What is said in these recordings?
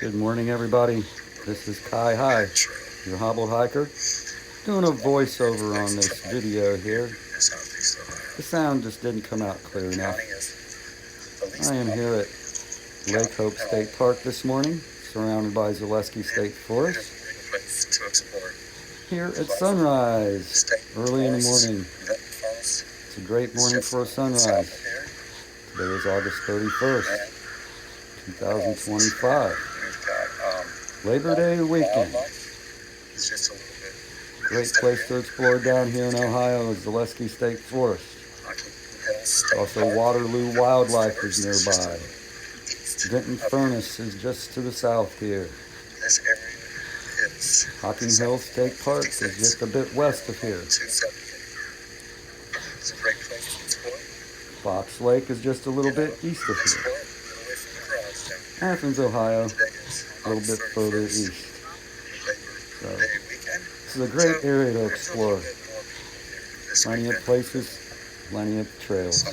Good morning, everybody. This is Kai Hi, your hobbled hiker, doing a voiceover on this video here. The sound just didn't come out clear enough. I am here at Lake Hope State Park this morning, surrounded by Zaleski State Forest. Here at sunrise, early in the morning. It's a great morning for a sunrise. Today is August 31st, 2025. Labor Day weekend. Great place to explore down here in Ohio is Zaleski State Forest. Also, Waterloo Wildlife is nearby. Denton Furnace is just to the south here. Hocking Hill State Park is just a bit west of here. Fox Lake is just a little bit east of here. Athens, Ohio, a little bit further east. So, this is a great area to explore. Plenty of places, plenty of trails.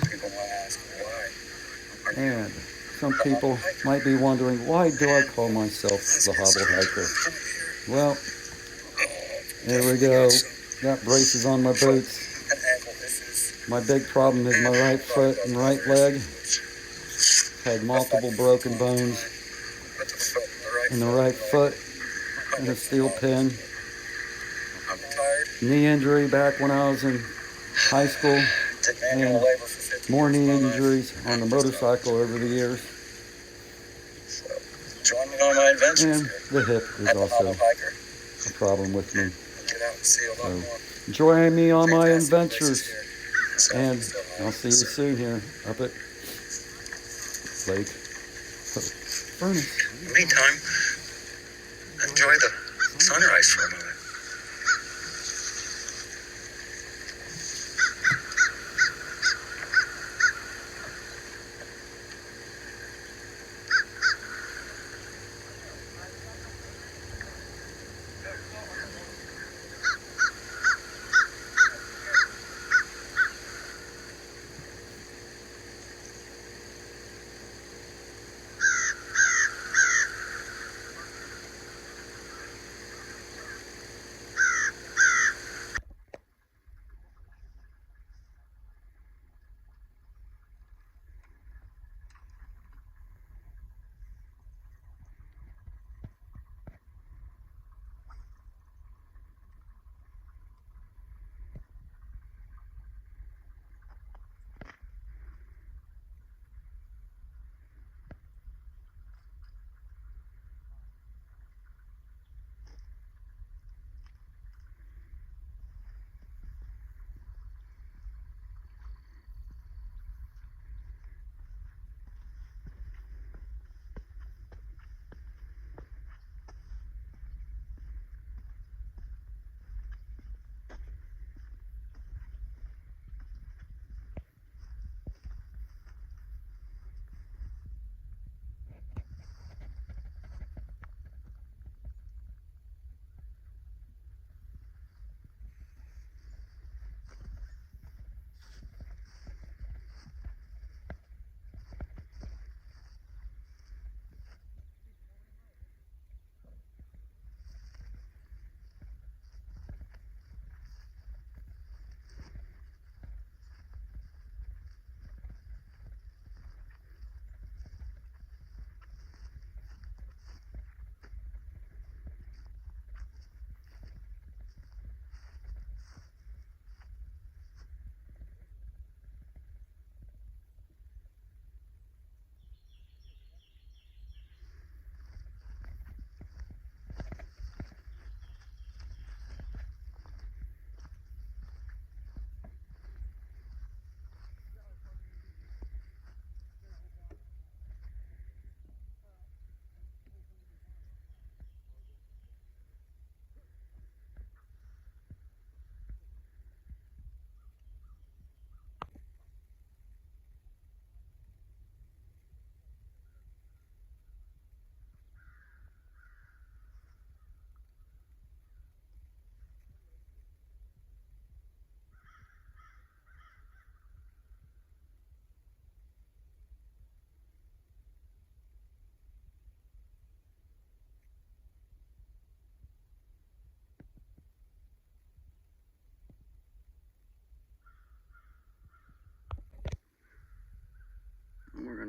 And some people might be wondering, why do I call myself the hobbled hiker? Well, there we go. Got braces on my boots. My big problem is my right foot and right leg. Had multiple broken bones in the right foot and a steel pin. Knee injury back when I was in high school, and more knee injuries on the motorcycle over the years. And the hip is also a problem with me. So join me on my adventures, and I'll see you soon here up at Lake Furnace. Meantime, enjoy the sunrise for a moment.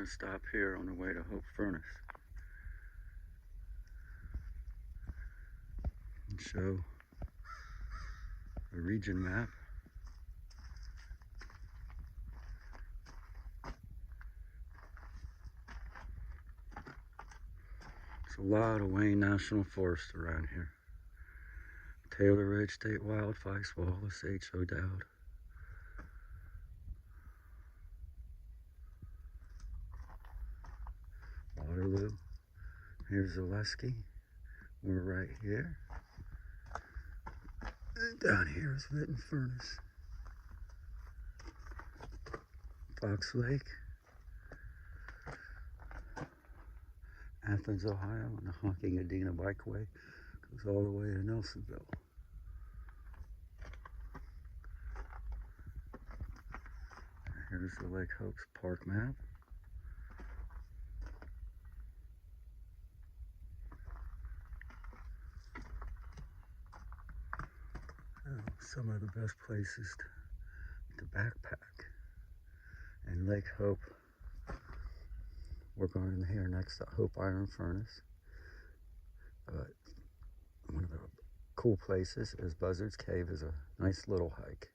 going to stop here on the way to Hope Furnace and show the region map. There's a lot of Wayne National Forest around here. Taylor Ridge State Wildlife, Wallace, H. O'Dowd. Waterloo. Here's Zaleski. We're right here. And down here is Vinton Furnace. Fox Lake. Athens, Ohio, and the Hocking-Adena Bikeway goes all the way to Nelsonville. Here's the Lake Hopes Park map. Some of the best places to backpack. And Lake Hope, we're going here next to Hope Iron Furnace. But one of the cool places is Buzzard's Cave. Is a nice little hike.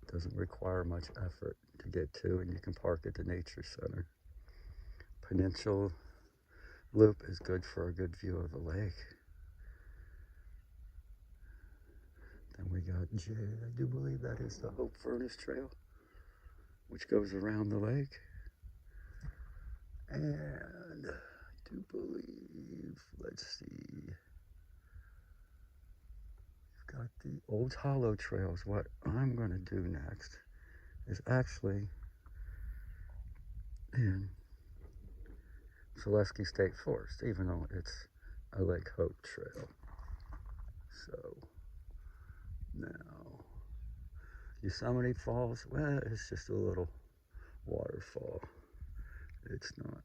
It doesn't require much effort to get to, and you can park at the Nature Center. Peninsula Loop is good for a good view of the lake. Then we got I do believe that is the Hope Furnace Trail, which goes around the lake. And I do believe, let's see, we've got the Old Hollow Trails. What I'm going to do next is actually in Zaleski State Forest, even though it's a Lake Hope trail. So now, Yosemite Falls, well, it's just a little waterfall. It's not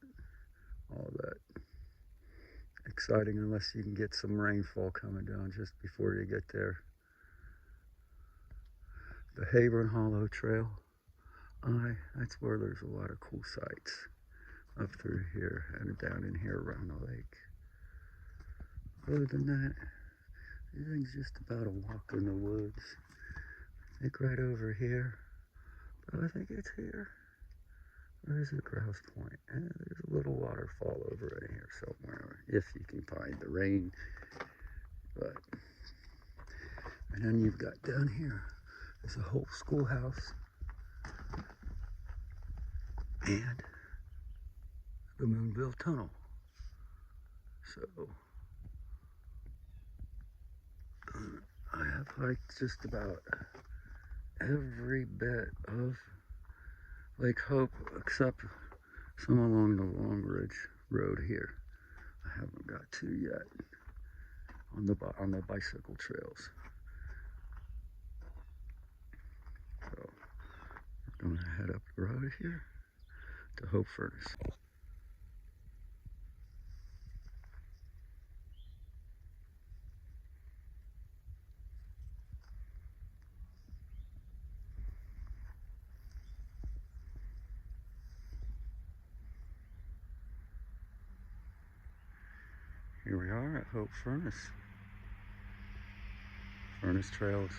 all that exciting unless you can get some rainfall coming down just before you get there. The Havern Hollow Trail, that's where there's a lot of cool sights up through here and down in here around the lake. Other than that, everything's just about a walk in the woods. I think right over here, but I think it's here. Where's the Grouse Point? There's a little waterfall over in here somewhere, if you can find the rain. And then you've got down here, there's a Hope Schoolhouse and the Moonville Tunnel. So I have hiked just about every bit of Lake Hope except some along the Long Ridge Road here. I haven't got to yet on the bicycle trails. So we're gonna head up the road here to Hope Furnace. Here we are at Hope Furnace. Furnace Trails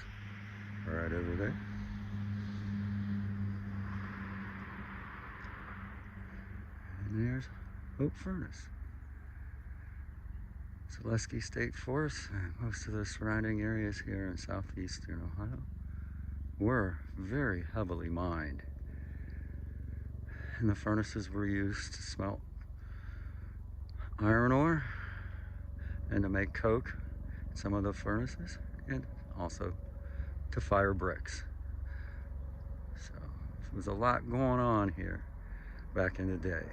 right over there. And there's Hope Furnace. Zaleski State Forest and most of the surrounding areas here in southeastern Ohio were very heavily mined. And the furnaces were used to smelt iron ore and to make coke in some of the furnaces, and also to fire bricks. So there was a lot going on here back in the day.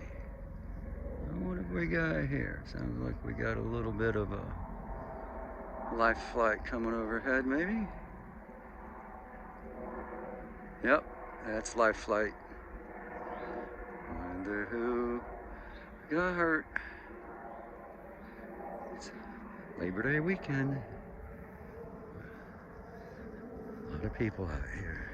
What have we got here? Sounds like we got a little bit of a life flight coming overhead, maybe? Yep, that's life flight. Wonder who got hurt. It's Labor Day weekend. A lot of people out here.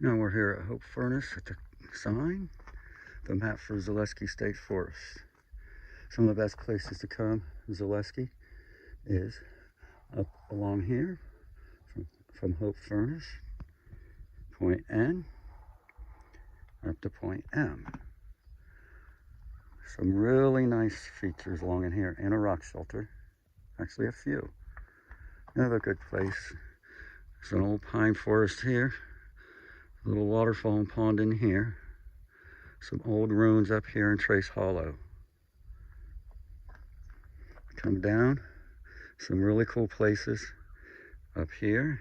Now we're here at Hope Furnace at the sign, the map for Zaleski State Forest. Some of the best places to come in Zaleski is up along here from Hope Furnace, point N, up to point M. Some really nice features along in here and a rock shelter. Actually a few. Another good place. There's an old pine forest here. A little waterfall and pond in here. Some old ruins up here in Trace Hollow. Come down. Some really cool places up here.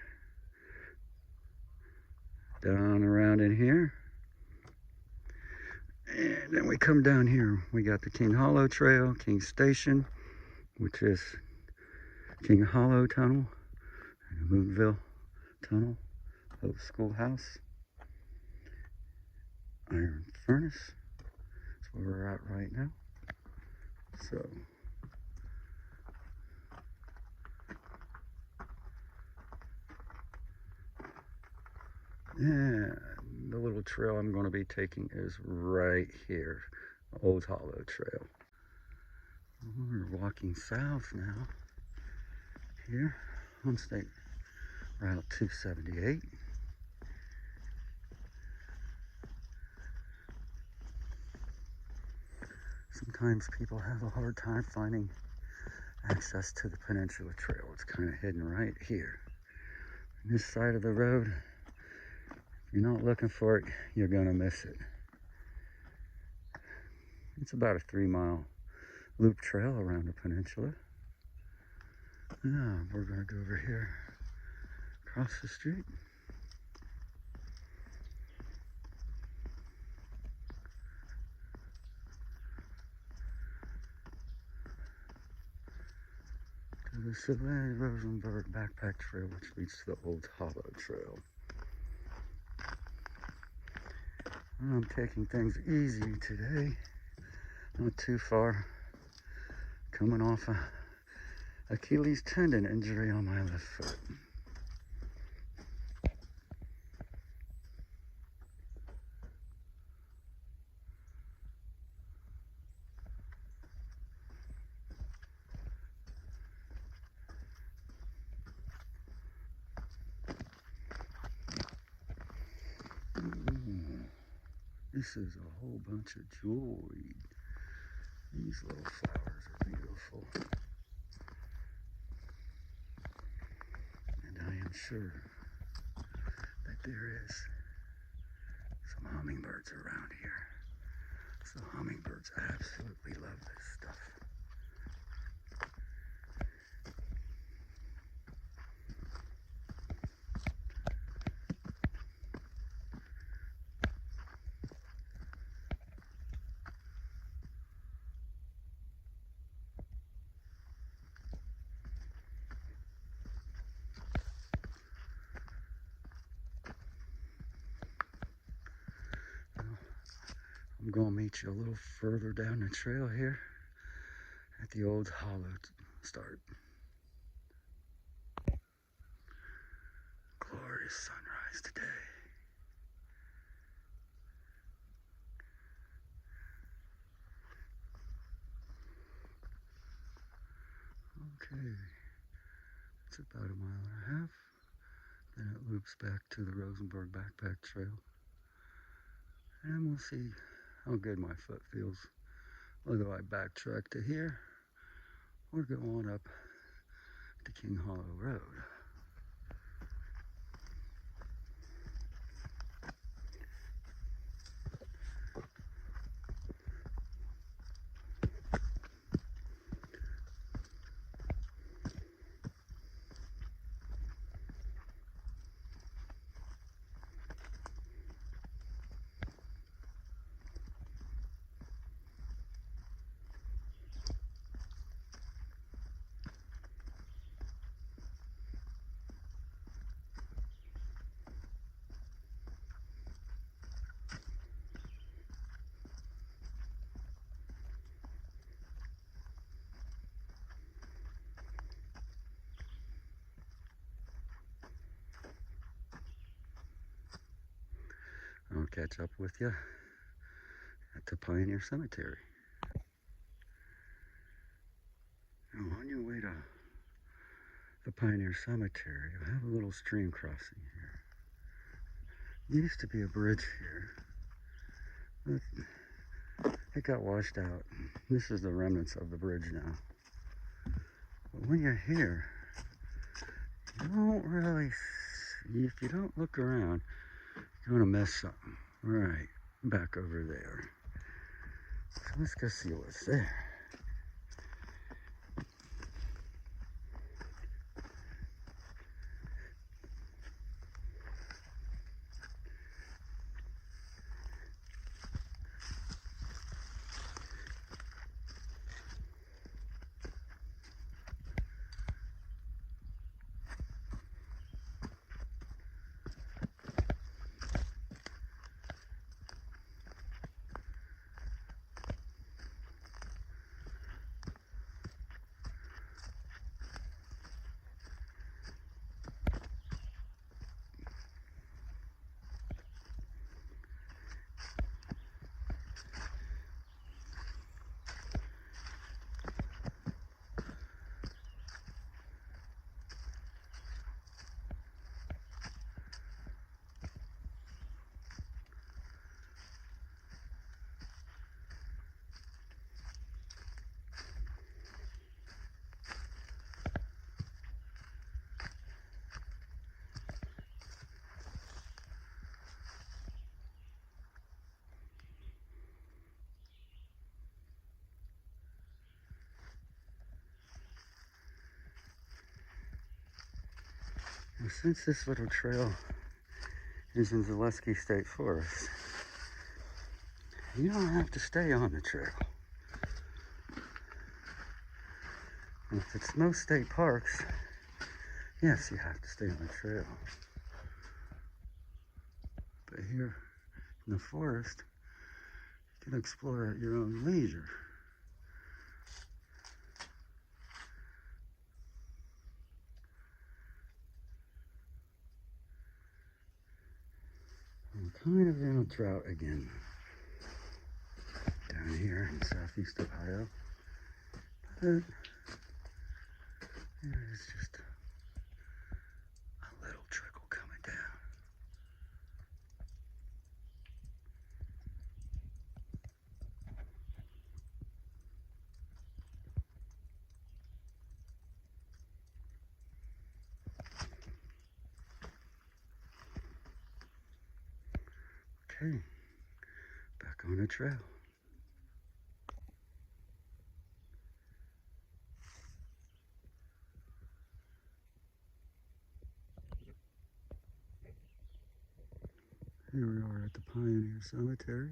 Down around in here. And then we come down here. We got the King Hollow Trail, King Station, which is King Hollow Tunnel, and Moonville Tunnel, Hope Schoolhouse, Iron Furnace. That's where we're at right now. So, and the little trail I'm going to be taking is right here, Old Hollow Trail. We're walking south now, here on State Route 278. Sometimes people have a hard time finding access to the Peninsula Trail. It's kind of hidden right here. On this side of the road, if you're not looking for it, you're gonna miss it. It's about a 3-mile loop trail around the peninsula. Now we're gonna go over here, across the street. To the Sylvania Rosenberg Backpack Trail, which leads to the Old Hollow Trail. I'm taking things easy today, not too far. Coming off a Achilles tendon injury on my left foot. This is a whole bunch of jewelry. These little flowers are beautiful. And I am sure that there is some hummingbirds around here. So hummingbirds absolutely love this stuff. I'm going to meet you a little further down the trail here at the Old Hollow start. Glorious sunrise today. Okay, it's about 1.5 miles. Then it loops back to the Rosenberg Backpack Trail. And we'll see how good my foot feels, whether I backtrack to here or go on up to King Hollow Road. catch up with you at the Pioneer Cemetery. Now, on your way to the Pioneer Cemetery, you have a little stream crossing here. There used to be a bridge here, but it got washed out. This is the remnants of the bridge now. But when you're here, you don't really, if you don't look around, you're gonna miss something. Right, back over there. So let's go see what's there. Now, since this little trail is in Zaleski State Forest, you don't have to stay on the trail. If it's most state parks, yes, you have to stay on the trail. But here in the forest, you can explore at your own leisure. I'm kind of in a drought again down here in southeast Ohio, but there is just a little trickle coming down. Okay, back on the trail. Here we are at the Pioneer Cemetery.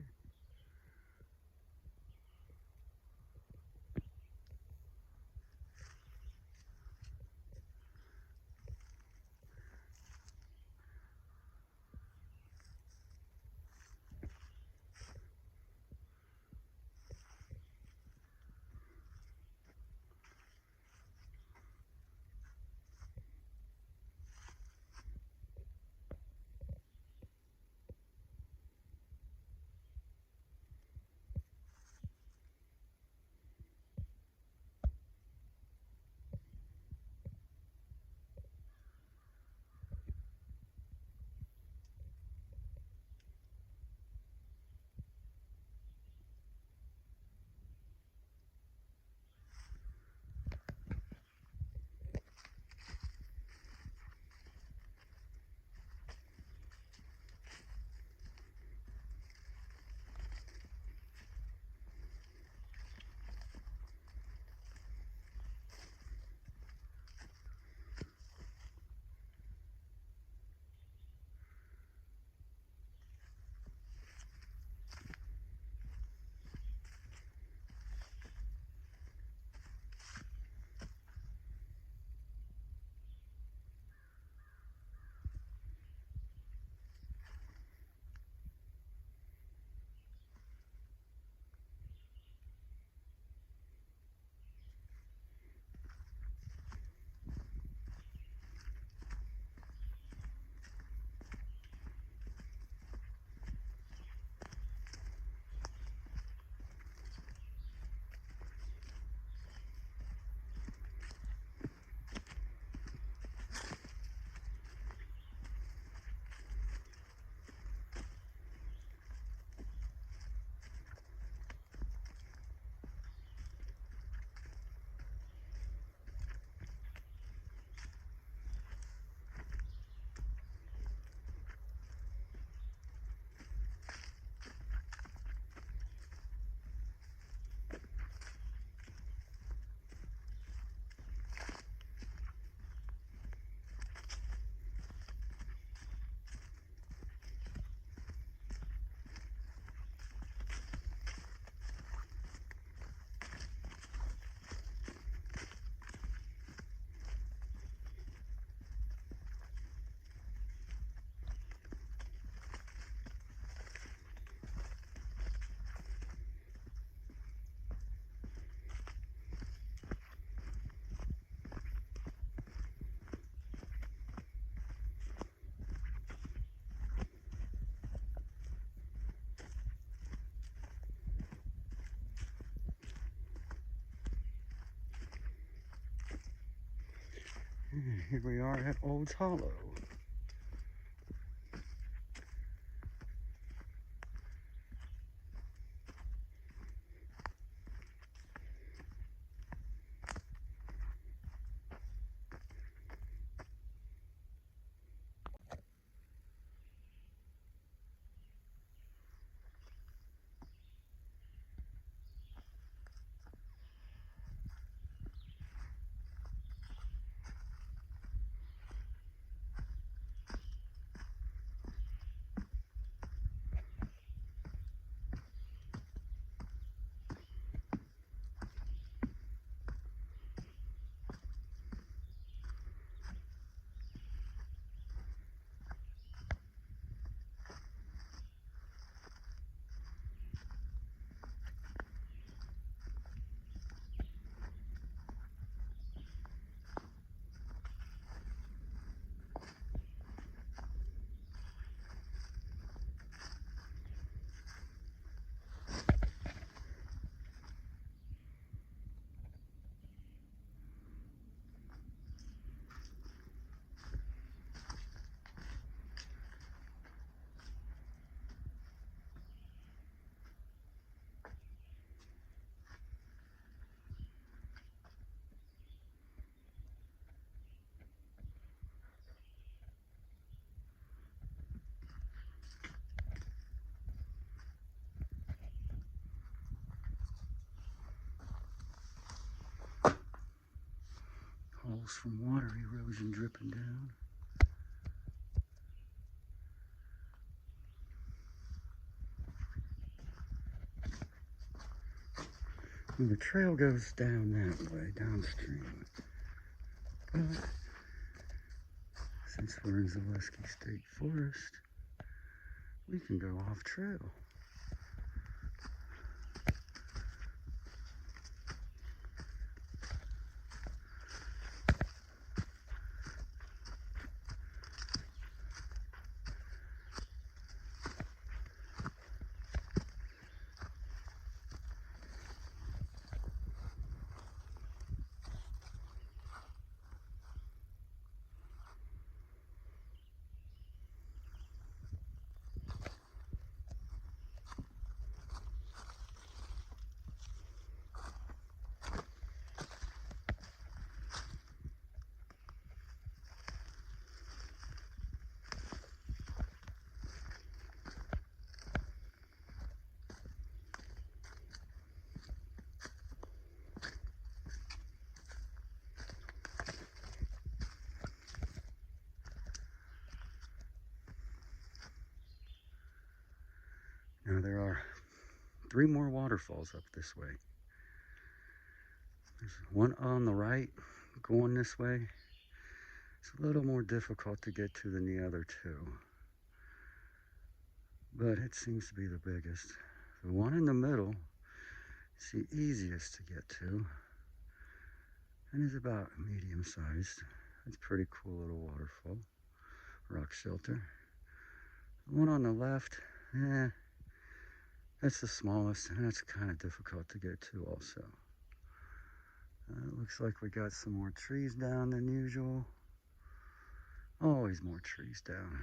And here we are at Old's Hollow. Holes from water erosion dripping down. And the trail goes down that way, downstream. But since we're in Zaleski State Forest, we can go off trail. Now there are 3 more waterfalls up this way. There's one on the right going this way. It's a little more difficult to get to than the other 2, but it seems to be the biggest. The one in the middle is the easiest to get to and is about medium sized. It's a pretty cool little waterfall, rock shelter. The one on the left, that's the smallest, and that's kind of difficult to get to also. It looks like we got some more trees down than usual. Always more trees down.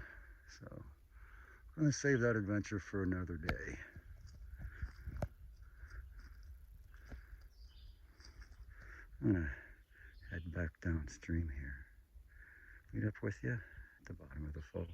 So I'm going to save that adventure for another day. I'm going to head back downstream here. Meet up with you at the bottom of the falls.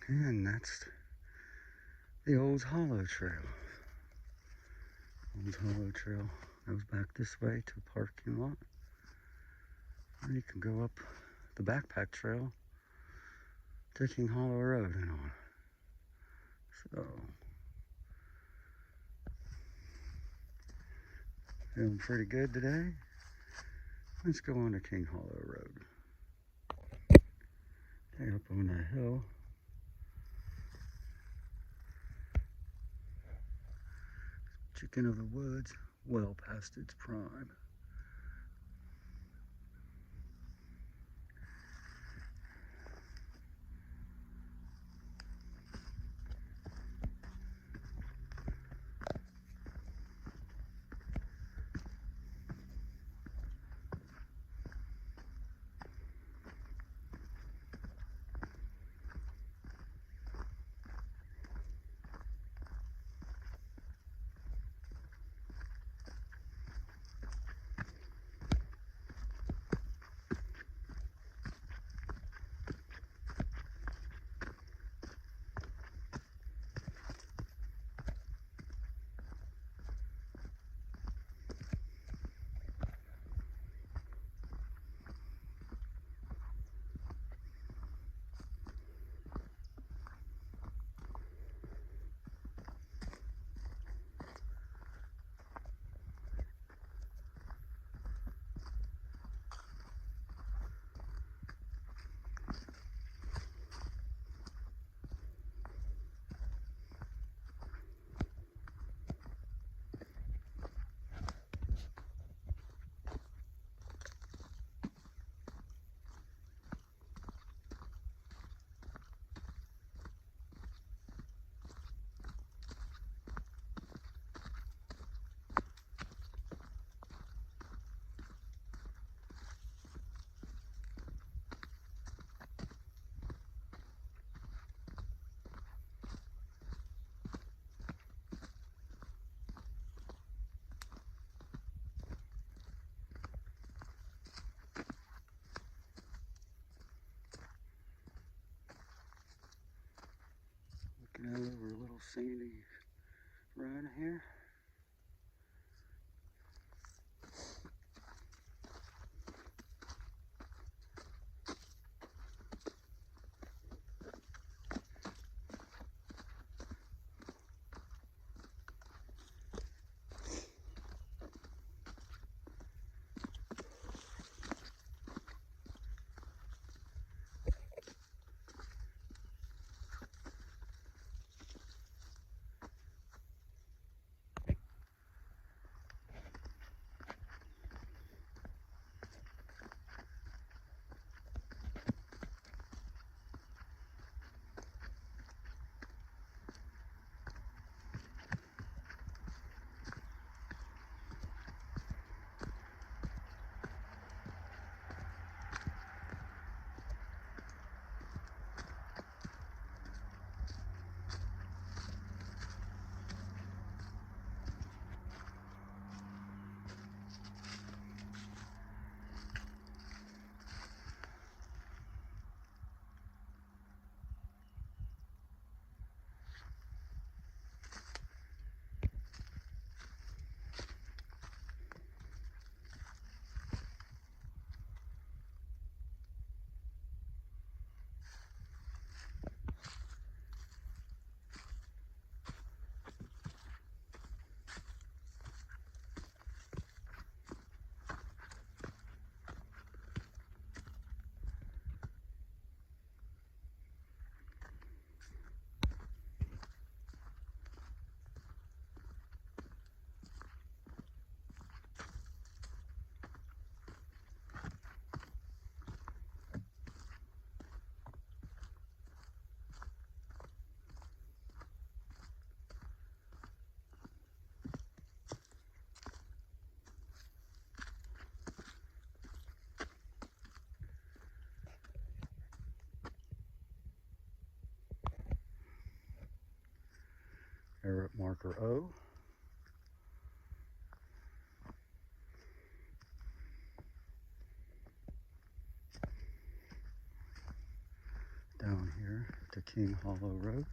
And that's the Old Hollow Trail. Old Hollow Trail goes back this way to the parking lot. Or you can go up the backpack trail, taking Hollow Road and on. So, feeling pretty good today. Let's go on to King Hollow Road. Okay, up on that hill. Chicken of the woods, well past its prime. Looking over a little sandy run here. Arrow marker O. Down down here to King Hollow Road.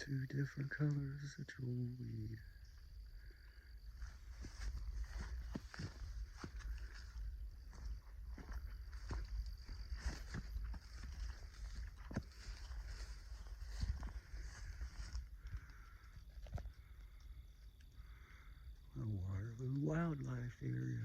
Two different colors of jewelweed. A Waterloo Wildlife Area.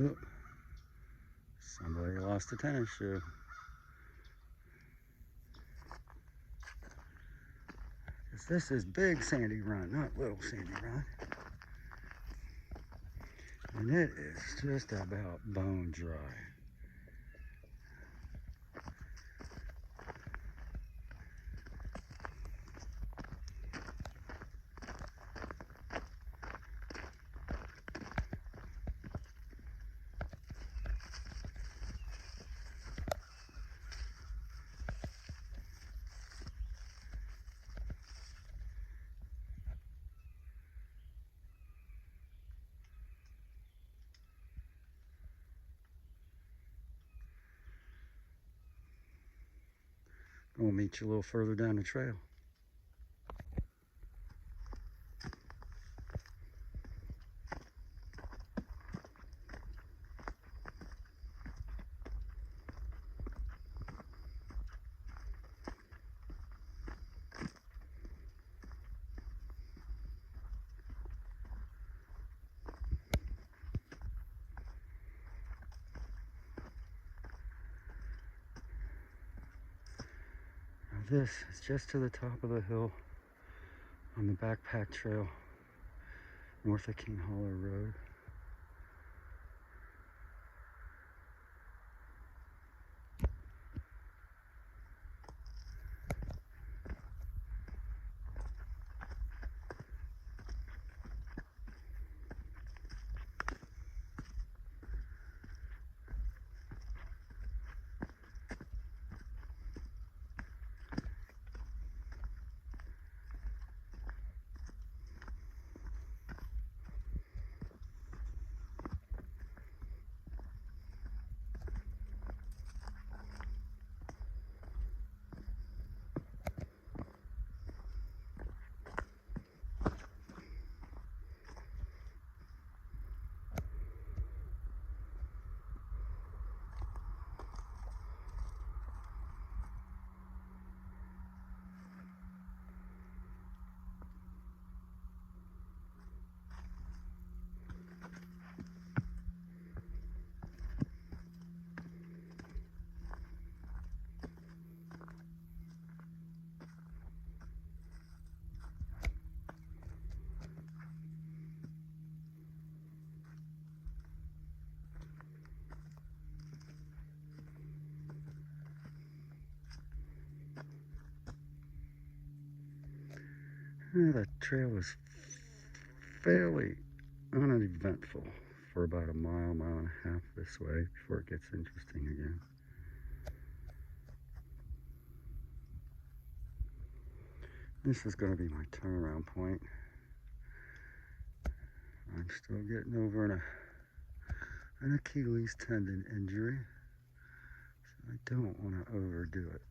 Oh, somebody lost a tennis shoe. This is Big Sandy Run, not Little Sandy Run. And it is just about bone dry. We'll meet you a little further down the trail. Now this is just to the top of the hill on the backpack trail north of King Hollow Road. The trail was fairly uneventful for about a mile, mile and a half this way before it gets interesting again. This is going to be my turnaround point. I'm still getting over an Achilles tendon injury, so I don't want to overdo it.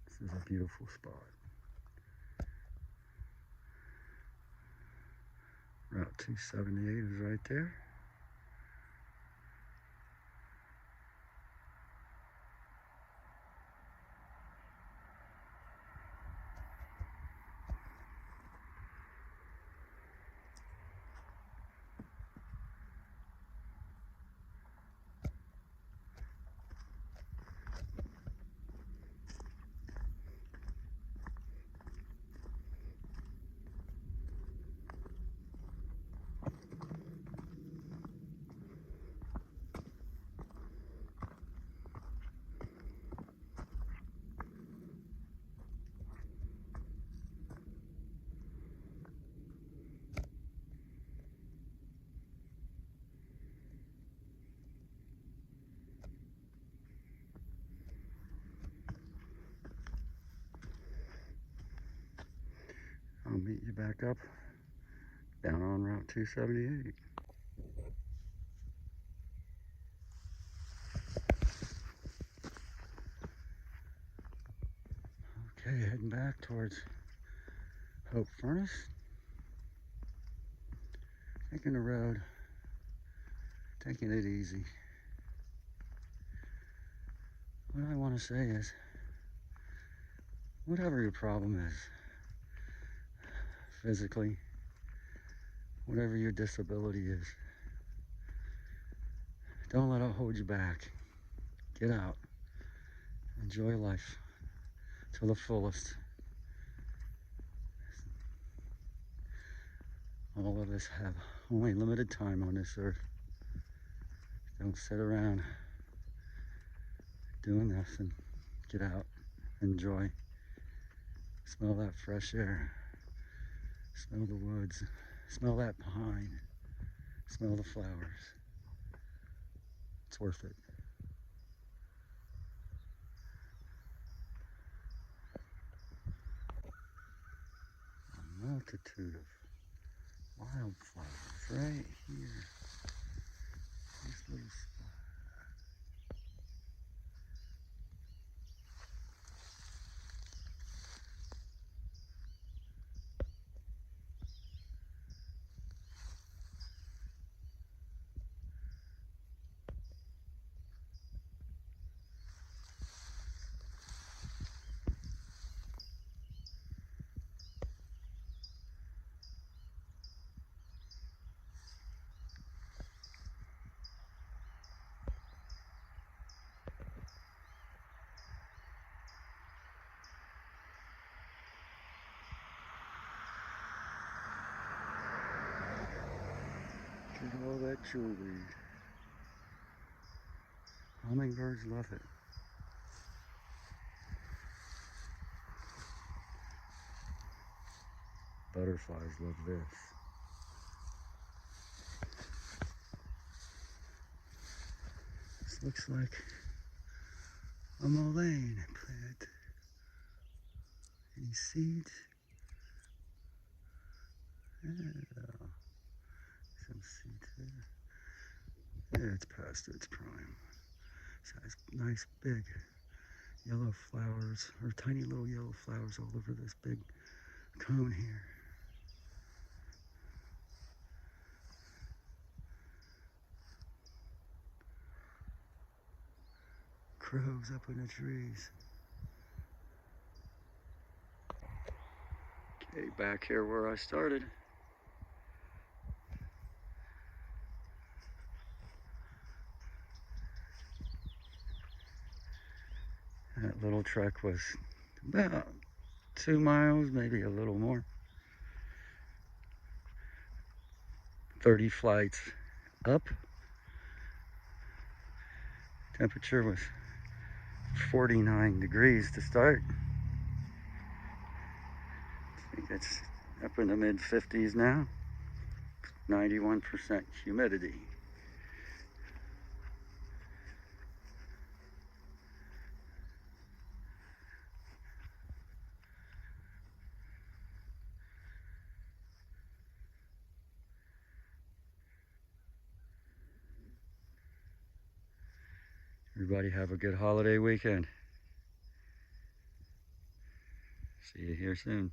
This is a beautiful spot. Route 278 is right there. I'll meet you back up down on Route 278. Okay, heading back towards Hope Furnace. Taking the road, taking it easy. What I want to say is, whatever your problem is, physically, whatever your disability is, don't let it hold you back. Get out. Enjoy life to the fullest. All of us have only limited time on this earth. Don't sit around doing nothing. Get out. Enjoy. Smell that fresh air. Smell the woods. Smell that pine. Smell the flowers. It's worth it. A multitude of wildflowers right here. These little spots. Look at all that jewelry. Hummingbirds love it. Butterflies love this. This looks like a mullein plant. Any seeds? Yeah. Some seeds there. Yeah, it's past its prime. It has nice big yellow flowers, or tiny little yellow flowers all over this big cone here. Crows up in the trees. Okay, back here where I started. That little trek was about 2 miles, maybe a little more. 30 flights up. Temperature was 49 degrees to start. I think it's up in the mid 50s now. 91% humidity. Everybody have a good holiday weekend. See you here soon.